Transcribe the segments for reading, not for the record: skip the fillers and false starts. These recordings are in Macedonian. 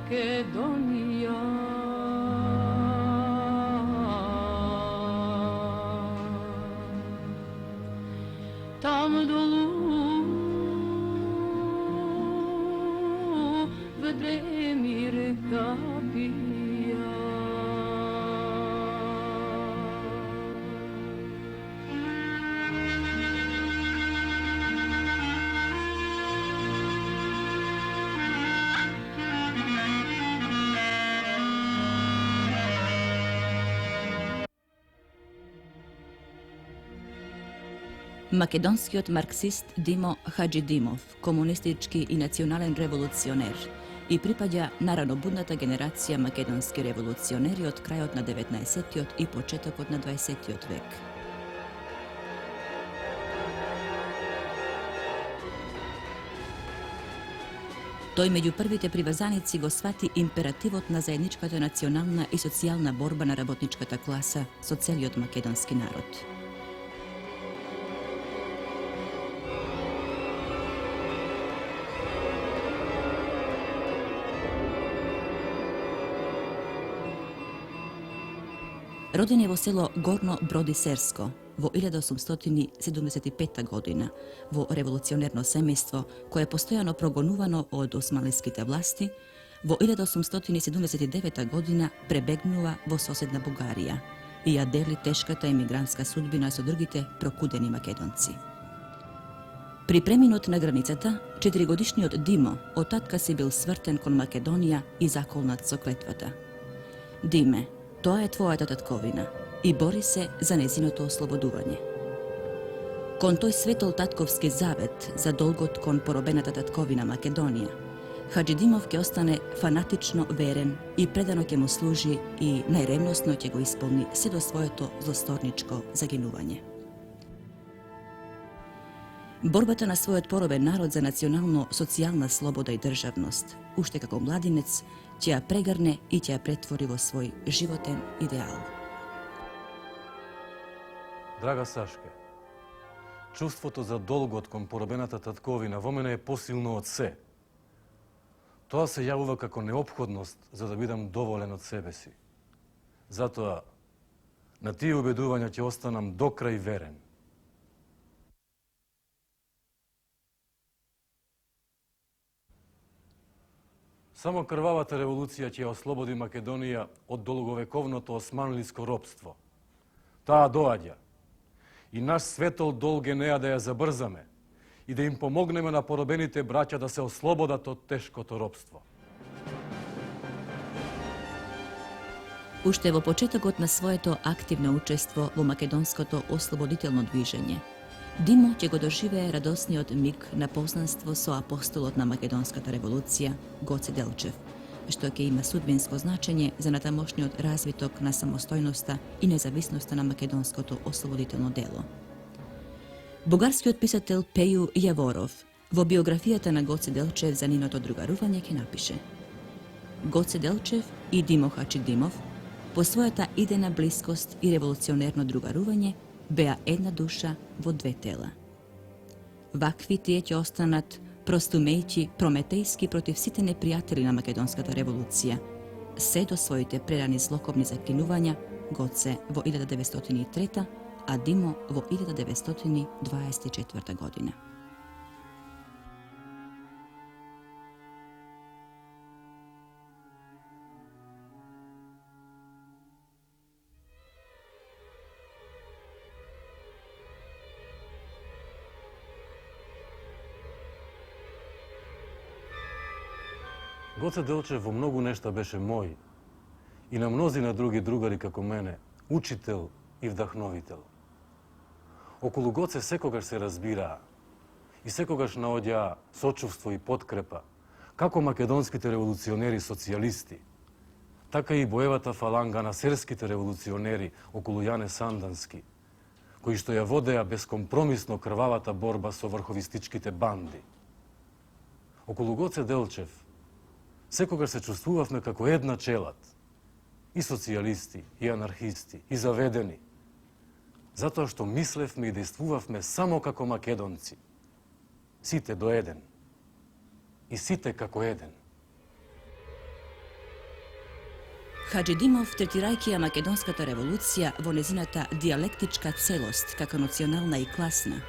Makedonija. Tam dolu Vedremir kapija. Makedonskiot marksist Dimo Hadžidimov, komunistički i nacionalen revolucioner i pripadja naravnobudnata generacija makedonski revolucioneri od kraja od na 19. i početak od na 20. vek. Той меѓу првите приврзаници го свати императивот на заедничката национална и социјална борба на работничката класа со целиот македонски народ. Роден je vo selo Gorno Brodisерско во 1875 година во револуционерно семејство кое е постојано прогонувано од османлиските власти, во 1879 година пребегнува во соседна Бугарија и ја дели тешката емигрантска судбина со другите прокудени македонци. При преминот на границата, 4-годишниот Димо од татка си бил свртен кон Македонија и заколнат со клетвата. Диме, тоа е твојата татковина и бори се за незиното ослободување. Кон тој светол татковски завет за долгот кон поробената татковина Македонија, Hadžidimov ќе остане фанатично верен и предано ќе му служи и најревносно ќе го исполни се до своето злосторничко загинување. Борбата на својот поробен народ за национално социјална слобода и државност, уште како младинец, ќе ја прегрне и ќе ја претвори во свој животен идеал. Драга Сашке, чувството за долгот кон поробената татковина во мене е посилно од се. Тоа се јавува како неопходност за да бидам доволен од себе си. Затоа, на тие убедувања ќе останам до крај верен. Само крвавата револуција ќе ослободи Македонија од долговековното османлиско робство. Таа доаѓа. И наш светол долг е неа да ја забрзаме и да им помогнеме на поробените браќа да се ослободат од тешкото робство. Уште во почетокот на своето активно учество во македонското ослободително движење, Димо ќе го доживее радосниот миг на познанство со апостолот на македонската револуција, Гоце Делчев, што ќе има судбинско значење за натамошниот развиток на самостојноста и независноста на македонското ослободително дело. Бугарскиот писател Пеју Јаворов во биографијата на Гоце Делчев за нивното другарување ќе напише: Гоце Делчев и Димо Hadžidimov по својата идена блискост и револуционерно другарување беа една душа во две тела. Вакви тие ќе останат простумејќи прометејски против сите непријатели на македонската револуција, се до своите прерани злокобни закинувања, Гоце во 1903, а Димо во 1924 година. Гоце Делчев во многу нешта беше мој и на мнозина други другари како мене, учител и вдахновител. Околу Гоце секогаш се разбираа и секогаш наоѓаа сочувство и подкрепа, како македонските револуционери социјалисти, така и боевата фаланга на серските револуционери околу Јане Сандански, кои што ја водеа безкомпромисно крвавата борба со врховистичките банди. Околу Гоце Делчев секогаш се чувствувавме како една челад, и социјалисти, и анархисти, и заведени, затоа што мислевме и действувавме само како македонци, сите до еден, и сите како еден. 1945 Hadžidimov tretiraјќи ја македонската револуција во незината диалектичка целост како национална и класна,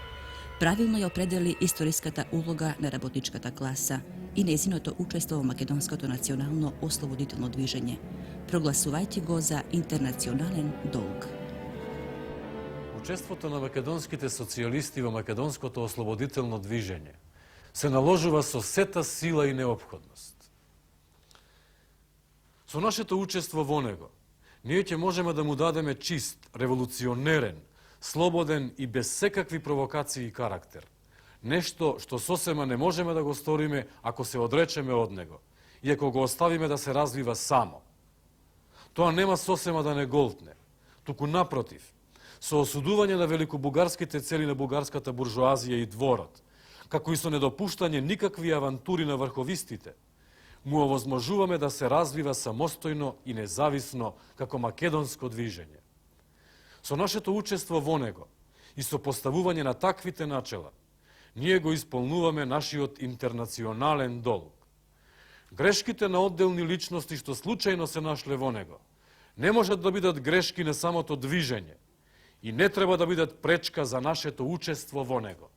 правилно ја определи историската улога на работничката класа и незиното учество во македонското национално ослободително движење, прогласувајќи го за интернационален долг. Учеството на македонските социјалисти во македонското ослободително движење се наложува со сета сила и неопходност. Со нашето учество во него, ние ќе можеме да му дадеме чист, револуционерен, слободен и без секакви провокации и карактер. Нешто што сосема не можеме да го сториме ако се одречеме од него и ако го оставиме да се развива само. Тоа нема сосема да не голтне, туку напротив, со осудување на великобугарските цели на бугарската буржоазија и дворот, како и со недопуштање никакви авантури на врховистите, му овозможуваме да се развива самостојно и независно како македонско движење. Со нашето учество во него и со поставување на таквите начела, ние го исполнуваме нашиот интернационален долг. Грешките на одделни личности што случајно се нашле во него, не можат да бидат грешки на самото движење и не треба да бидат пречка за нашето учество во него.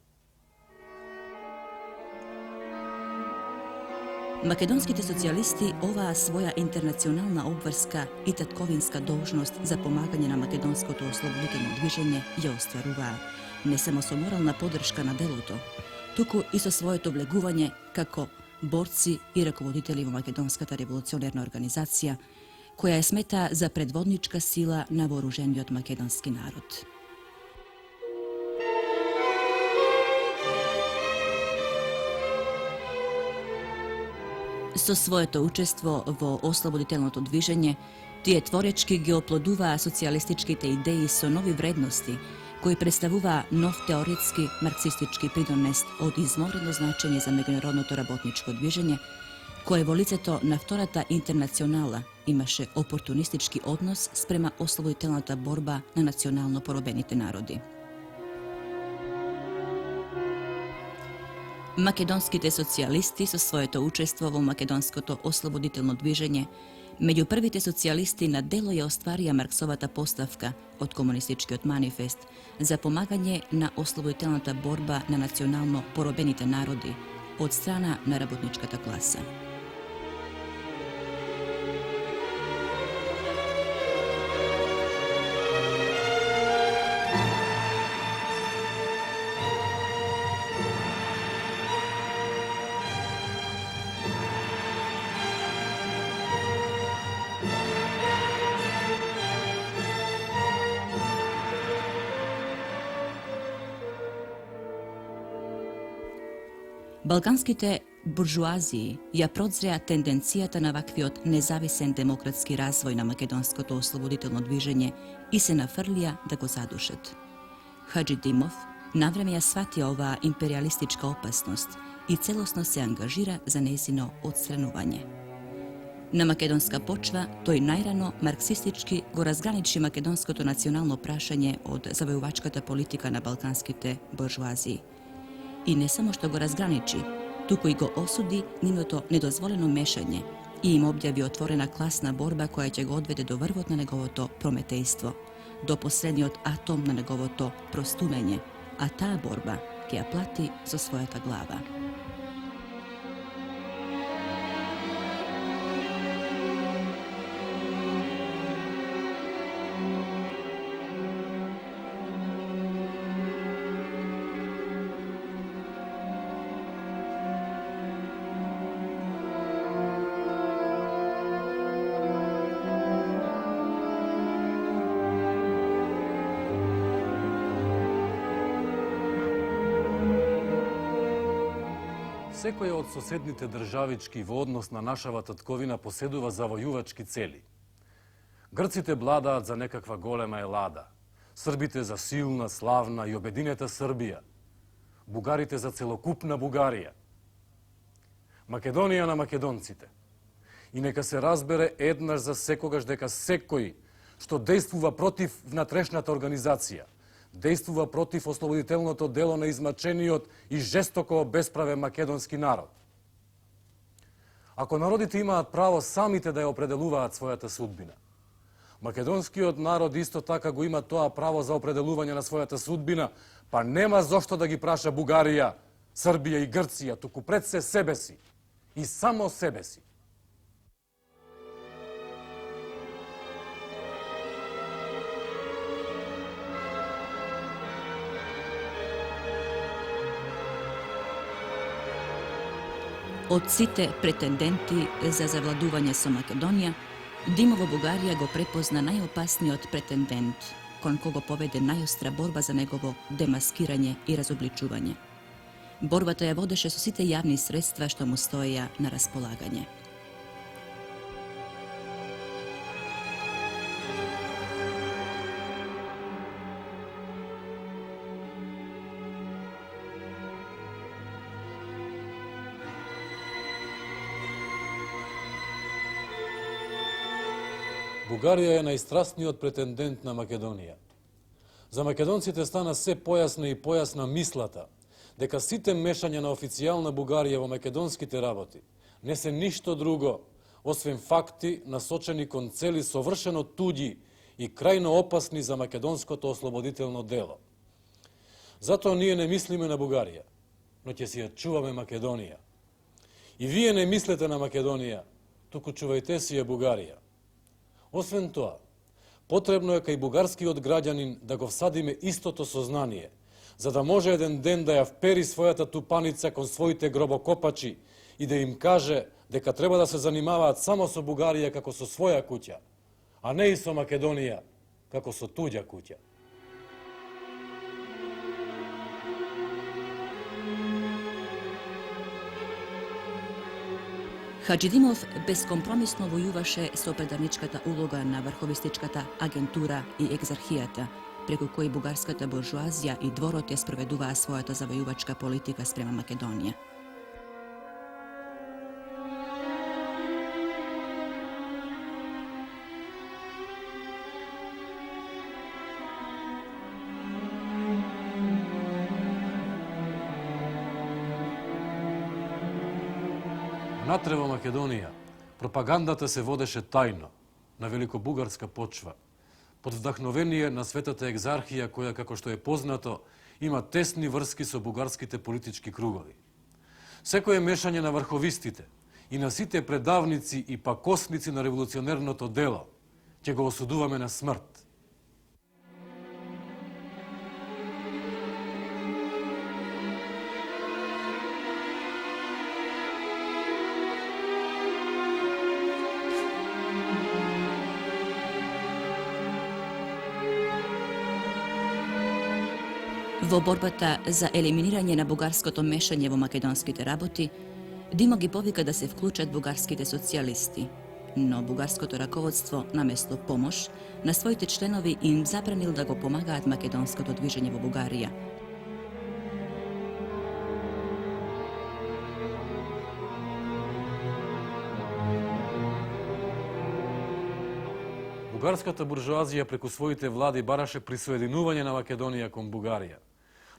Македонските социјалисти оваа своја интернационална обврска и татковинска должност за помагање на македонското ослободително движење ја остваруваа не само со морална поддршка на делото, туку и со своето влегување како борци и раководители во македонската револуционерна организација, која ја смета за предводничка сила на вооружениот македонски народ. Со своето учество во ослободителното движење, тие творечки ги оплодуваа социјалистичките идеи со нови вредности, кои представуваа нов теоретски марксистички придонес од изморено значење за меѓународното работничко движење, кое во лицето на Втората интернационала имаше опортунистички однос спрема ослободителната борба на национално поробените народи. Македонските социјалисти со своето учество во македонското ослободително движење, меѓу првите социјалисти на дело ја остварија Марксовата поставка од комунистичкиот манифест за помагање на ослободителната борба на национално поробените народи од страна на работничката класа. Балканските буржуазии ја прозреа тенденцијата на ваквиот независен демократски развој на македонското ослободително движење и се нафрлија да го задушат. Hadžidimov навреме ја свати оваа империалистичка опасност и целосно се ангажира за нејзино отстранување. На македонска почва, тој најрано марксистички го разграничи македонското национално прашање од завојувачката политика на балканските буржуазии. И не само што го разграничи, туку и го осуди нивното недозволено мешање и им објави отворена класна борба која ќе го одведе до врвот на неговото прометејство, до последниот атом на неговото простумење, а таа борба ќе ја плати со својата глава. Секоја од соседните државички во однос на нашава татковина поседува завојувачки цели. Грците бладаат за некаква голема елада, србите за силна, славна и обединета Србија, бугарите за целокупна Бугарија, Македонија на македонците. И нека се разбере еднаш за секогаш дека секој што действува против внатрешната организација, действува против ослободителното дело на измачениот и жестоко обесправен македонски народ. Ако народите имаат право самите да ја определуваат својата судбина, македонскиот народ исто така го има тоа право за определување на својата судбина, па нема зошто да ги праша Бугарија, Србија и Грција, туку пред се себе си и само себе си. Од сите претенденти за завладување со Македонија, Димо во Бугарија го препозна најопасниот претендент, кон кого поведе најостра борба за негово демаскирање и разобличување. Борбата ја водеше со сите јавни средства што му стоеја на располагање. Бугарија е најстрасниот претендент на Македонија. За македонците стана се појасна и појасна мислата дека сите мешања на официјална Бугарија во македонските работи не се ништо друго освен факти насочени кон цели совршено туѓи и крајно опасни за македонското ослободително дело. Затоа ние не мислиме на Бугарија, но ќе си ја чуваме Македонија. И вие не мислете на Македонија, туку чувајте си ја Бугарија. Освен тоа, потребно е кај бугарскиот граѓанин да го всадиме истото сознание, за да може еден ден да ја впери својата тупаница кон своите гробокопачи и да им каже дека треба да се занимаваат само со Бугарија како со своја куќа, а не и со Македонија како со туѓа куќа. Хаџидимов бескомпромисно војуваше со предавничката улога на врховистичката агентура и екзархијата, преку кои бугарската буржуазија и дворот ја спроведуваа својата завојувачка политика спрема Македонија. Натре во Македонија, пропагандата се водеше тајно, на великобугарска почва, под вдахновение на светата екзархија која, како што е познато, има тесни врски со бугарските политички кругови. Секое мешање на врховистите и на сите предавници и пакосници на револуционерното дело ќе го осудуваме на смрт. Во борбата за елиминирање на бугарското мешање во македонските работи, Димо ги повика да се вклучат бугарските социјалисти, но бугарското раководство, наместо помош, на своите членови им забранил да го помагаат македонското движење во Бугарија. Бугарската буржуазија преку своите влади бараше присоединување на Македонија кон Бугарија,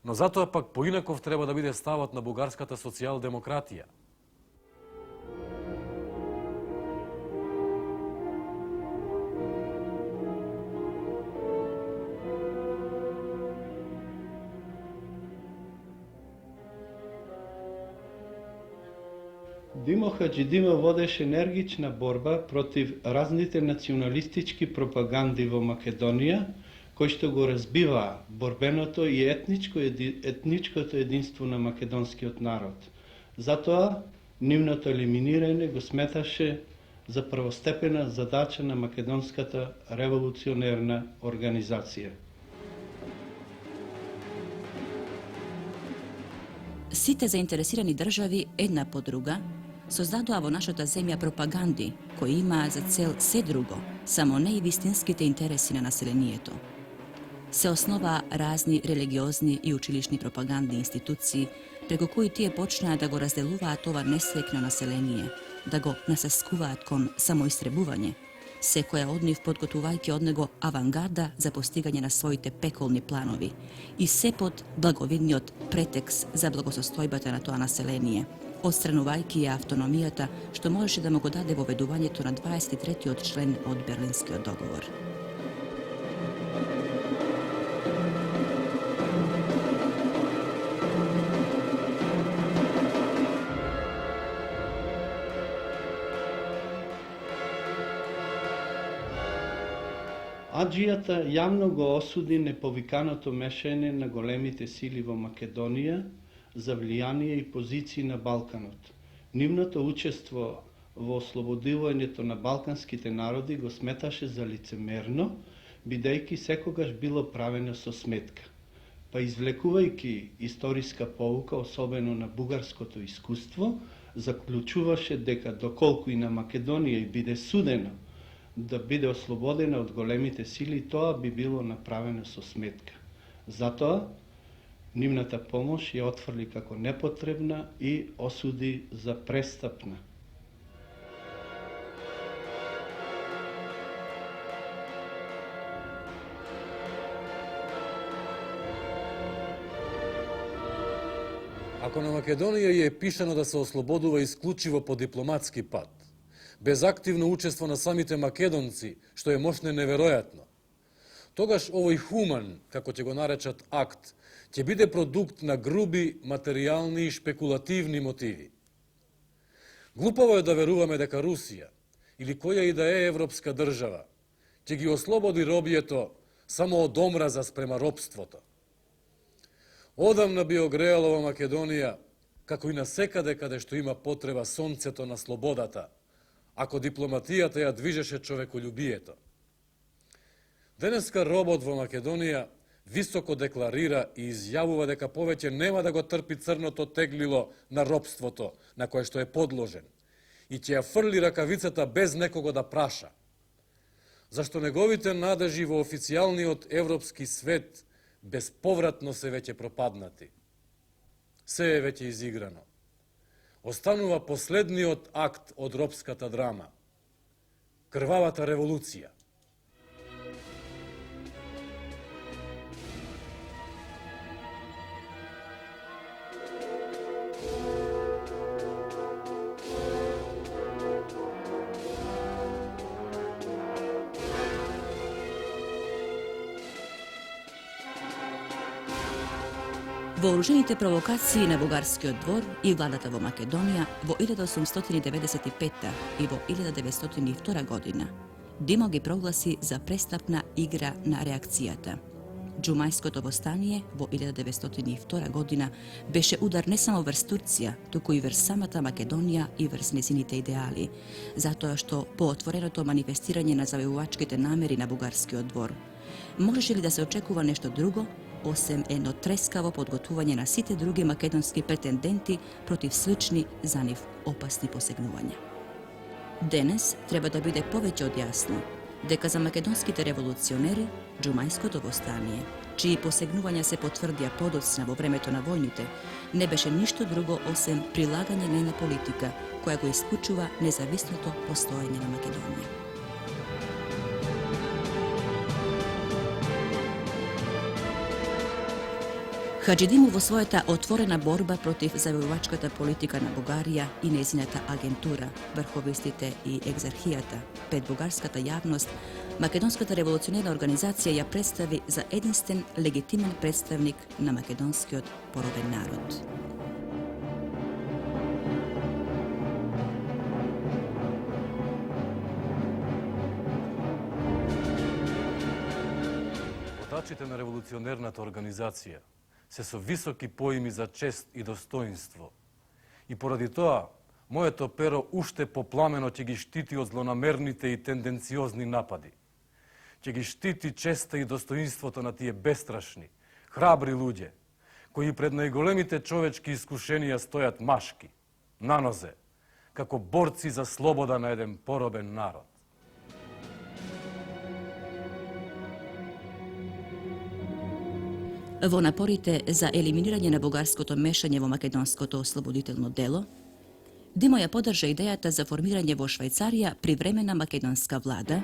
но затоа пак поинаков треба да биде ставот на бугарската социјалдемократија. Димо Хаџидимов водеше енергична борба против разните националистички пропаганди во Македонија, кои што го разбиваа борбеното и етничкото единство на македонскиот народ. Затоа, нивното елиминирање го сметаше за првостепена задача на македонската револуционерна организација. Сите заинтересирани држави, една по друга, создадоа во нашата земја пропаганди, кои имаа за цел се друго, само не и вистинските интереси на населението. Се основаа разни религиозни и училишни пропагандни институции, преку кои тие почнаа да го разделуваат ова несреќно население, да го насаскуваат кон самоистребување, секоја од нив подготувајќи од него авангарда за постигање на своите пеколни планови и се под благовидниот претекст за благосостојбата на тоа население, Odstranu vajki je автономијата, што можеше да му го даде воведувањето на 23-тиот член од Берлинскиот договор. Аџијата јавно го осуди неповиканото мешање на големите сили во Македонија за влијание и позиции на Балканот. Нивното учество во ослободувањето на балканските народи го сметаше за лицемерно, бидејќи секогаш било правено со сметка. Па извлекувајќи историска поука, особено на бугарското искуство, заклучуваше дека доколку и на Македонија и биде судено да биде ослободена од големите сили, тоа би било направено со сметка. Затоа, нивната помош ја отфрли како непотребна и осуди за престапна. Ако на Македонија е пишано да се ослободува исклучиво по дипломатски пат, без активно учество на самите македонци, што е мошне неверојатно, тогаш овој хуман, како ќе го наречат акт, ќе биде продукт на груби, материјални и шпекулативни мотиви. Глупаво е да веруваме дека Русија или која и да е европска држава ќе ги ослободи робието само од омраза спрема робството. Одамна би огреало во Македонија, како и на секаде каде што има потреба сонцето на слободата, ако дипломатијата ја движеше човеколюбието. Денеска робот во Македонија високо декларира и изјавува дека повеќе нема да го трпи црното теглило на робството на кое што е подложен и ќе ја фрли ракавицата без некого да праша. Зашто неговите надежи во официјалниот европски свет безповратно се веќе пропаднати. Се е веќе изиграно. Останува последниот акт од робската драма – крвавата револуција. Вооружените провокации на бугарскиот двор и владата во Македонија во 1895 и во 1902 година Димо ги прогласи за престапна игра на реакцијата. Џумајското востание во 1902 година беше удар не само врз Турција, туку и врз самата Македонија и врз незините идеали, затоа што по отвореното манифестирање на завоевувачките намери на бугарскиот двор, можеше ли да се очекува нешто друго, осем едно трескаво подготвување на сите други македонски претенденти против слични за нив опасни посегнувања. Денес треба да биде повеќе од јасно дека за македонските револуционери џумајското востание, чии посегнувања се потврдија подоцна во времето на војните, не беше ништо друго осем прилагање на една политика која го исклучува независното постоење на Македонија. Хаџидимов во својата отворена борба против завоевувачката политика на Бугарија и незината агентура, врховистите и екзархијата пред бугарската јавност, Македонската револуционерна организација ја представи за единствен легитимен представник на македонскиот поробен народ. Водачите на револуционерната организација се со високи поими за чест и достоинство. И поради тоа, моето перо уште попламено ќе ги штити од злонамерните и тенденциозни напади. Ќе ги штити честа и достоинството на тие бестрашни, храбри луѓе, кои пред најголемите човечки искушенија стојат машки, на нозе, како борци за слобода на еден поробен народ. Во напорите за елиминирање на бугарското мешање во македонското ослободително дело, Димо ја поддржа идејата за формирање во Швајцарија привремена македонска влада,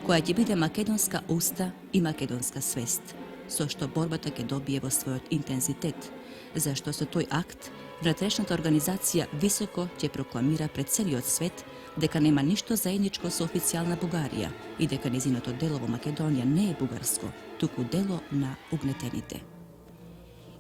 која ќе биде македонска уста и македонска свест, со што борбата ќе добие во својот интензитет, zašto se toj akt vratрешната организација високо ќе прокламира пред целиот свет дека нема ништо заедничко со официјална Бугарија и дека незиното дело во Македонија не е бугарско, туку дело на угнетените.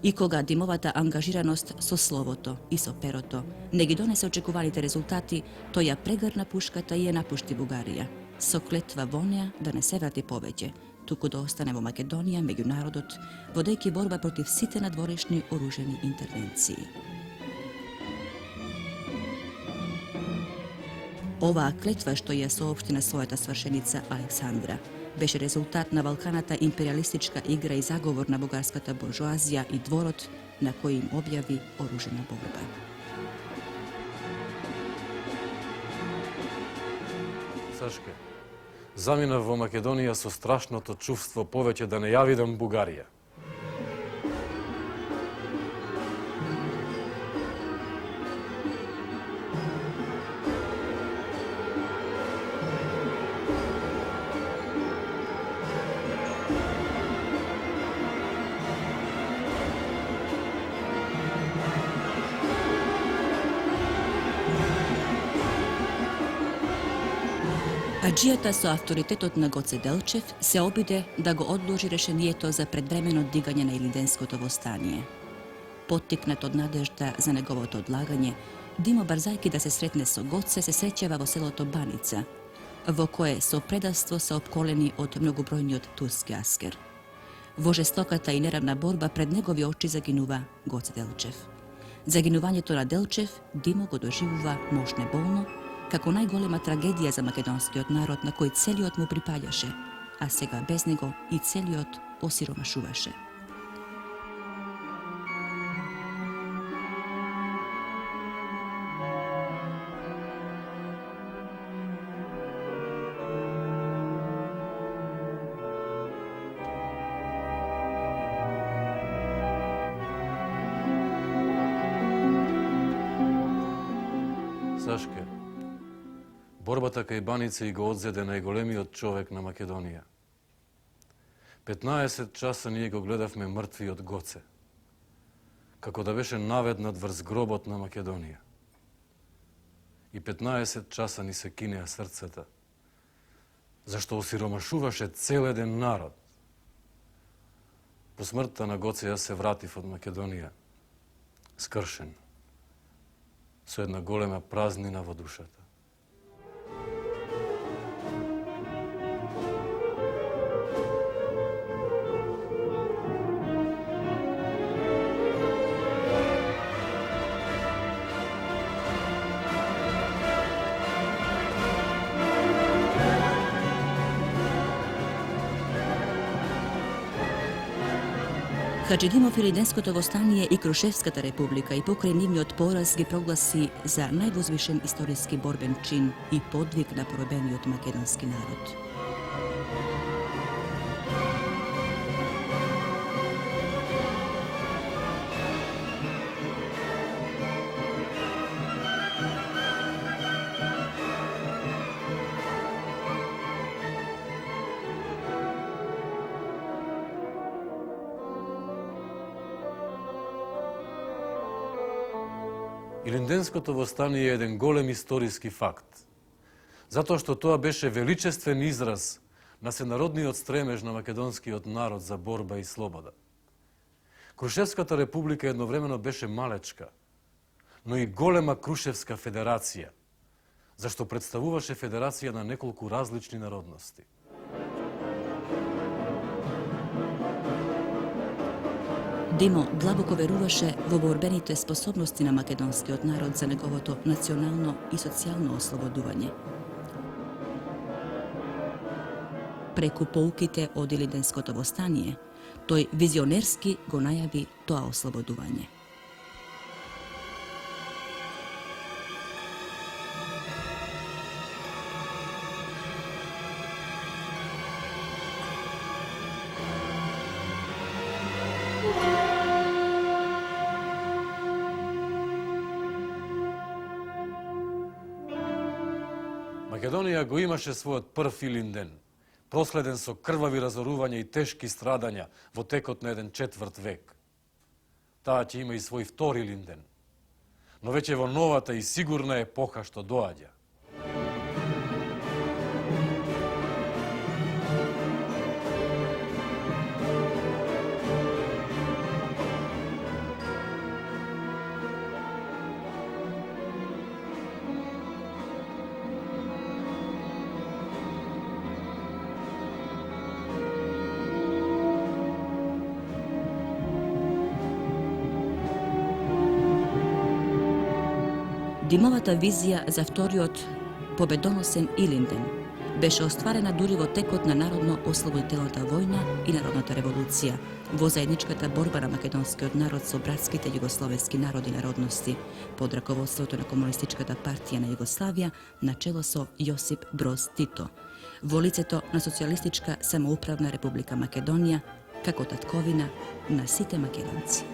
И кога Димовата ангажираност со словото и со перото не ги донесе очекуваните резултати, тој ја прегрна пушката и ја напушти Бугарија, со клетва во неа да не се врати повеќе, туку да остане во Македонија меѓу народот, водејќи борба против сите надворешни оружени интервенции. Оваа клетва што ја соопшти на својата свршеница Александра беше резултат на Балканата империалистичка игра и заговор на бугарската буржоазија и дворот на кој им објави оружена борба. Сашке, заминав во Македонија со страшното чувство повеќе да не ја видам Бугарија. Аџијата со авторитетот на Гоце Делчев се обиде да го одложи решението за предвремено дигање на Илинденското востание. Поттикнат од надежда за неговото одлагање, Димо барзајки да се сретне со Гоце се среќава во селото Баница, во кое со предавство се опколени од многобројниот турски аскер. Во жестоката и неравна борба пред негови очи загинува Гоце Делчев. Загинувањето на Делчев Димо го доживува мощнеболно, како најголема трагедија за македонскиот народ на кој целиот му припаѓаше, а сега без него и целиот осиромашуваше. Сашке, борбата кај Баница и го одзеде најголемиот човек на Македонија. 15 часа ние го гледавме мртвиот Гоце, како да беше наведнат врз гробот на Македонија. И 15 часа ни се кинеа срцата, зашто осиромашуваше цел еден народ. По смртта на Гоце јас се вратив од Македонија, скршен, со една голема празнина во душата. Хаджидимов Илинденското востание и Крушевската република и покрај нивниот пораз ги прогласи за највозвишен историски борбен чин и подвиг на поробениот македонски народ. Илинденското востание е еден голем историски факт, затоа што тоа беше величествен израз на сенародниот стремеж на македонскиот народ за борба и слобода. Крушевската република едновремено беше малечка, но и голема Крушевска федерација, зашто представуваше федерација на неколку различни народности. Димо длабоко веруваше во борбените способности на македонскиот народ за неговото национално и социјално ослободување. Преку поуките од Илинденското востание, тој визионерски го најави тоа ослободување. Македонија го имаше својот прв Илинден, проследен со крвави разорувања и тешки страдања во текот на еден четврт век. таа ќе има и свој втори Линден. Но веќе во новата и сигурна епоха што доаѓа. Димовата визија за вториот победоносен Илинден беше остварена дури во текот на народно-ослободителната војна и народната револуција, во заедничката борба на македонскиот народ со братските југословенски народи и народности, под раководството на Комунистичката партија на Југославија, начело со Јосип Броз Тито, во лицето на Социјалистичка самоуправна република Македонија, како татковина на сите македонци.